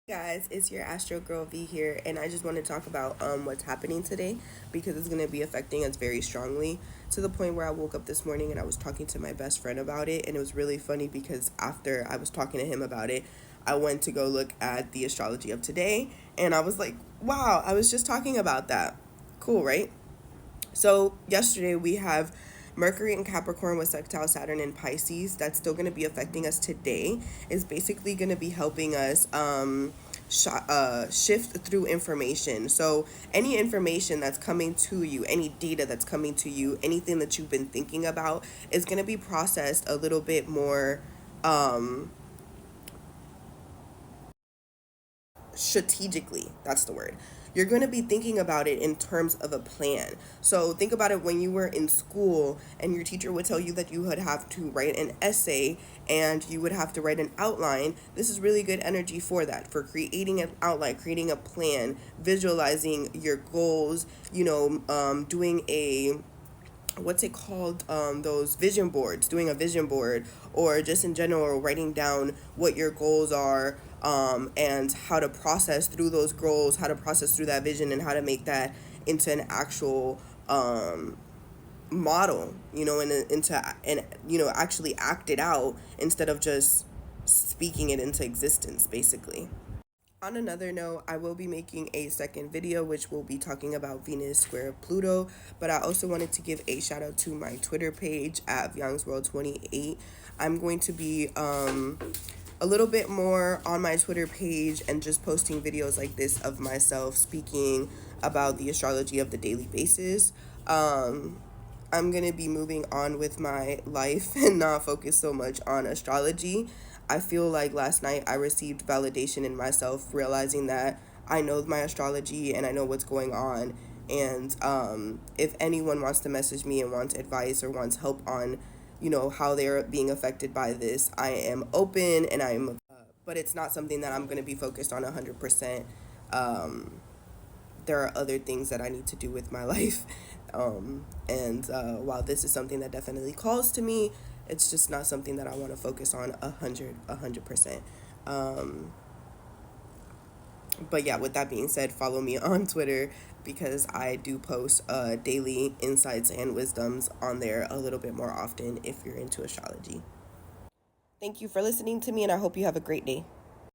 Guys, it's your Astro Girl V here, and I just want to talk about what's happening today because it's going to be affecting us very strongly to the point where I woke up this morning and I was talking to my best friend about it, and it was really funny because after I was talking to him about it, I went to go look at the astrology of today, and I was like, wow, I was just talking about that. Cool, right? So yesterday we have Mercury in Capricorn with sextile Saturn in Pisces. That's still going to be affecting us today. It's basically going to be helping us shift through information. So any information that's coming to you, any data that's coming to you, anything that you've been thinking about is going to be processed a little bit more um, strategically. That's the word. You're going to be thinking about it in terms of a plan. So think about it when you were in school and your teacher would tell you that you would have to write an essay and you would have to write an outline. This is really good energy for that, for creating an outline, creating a plan, visualizing your goals, doing a what's it called, those vision boards, doing a vision board, or just in general writing down what your goals are, and how to process through those goals, how to process through that vision, and how to make that into an actual model, and actually act it out instead of just speaking it into existence, basically. On another note, I will be making a second video which will be talking about Venus square Pluto, but I also wanted to give a shout out to my Twitter page at Young's World 28. I'm going to be a little bit more on my Twitter page and just posting videos like this of myself speaking about the astrology of the daily basis. I'm going to be moving on with my life and not focus so much on astrology. I feel like last night I received validation in myself, realizing that I know my astrology and I know what's going on. And if anyone wants to message me and wants advice or wants help on, how they're being affected by this, I am open and but it's not something that I'm going to be focused on 100%. There are other things that I need to do with my life. And while this is something that definitely calls to me, it's just not something that I want to focus on 100%. Um, but yeah, with that being said, follow me on Twitter because I do post daily insights and wisdoms on there a little bit more often if you're into astrology. Thank you for listening to me, and I hope you have a great day.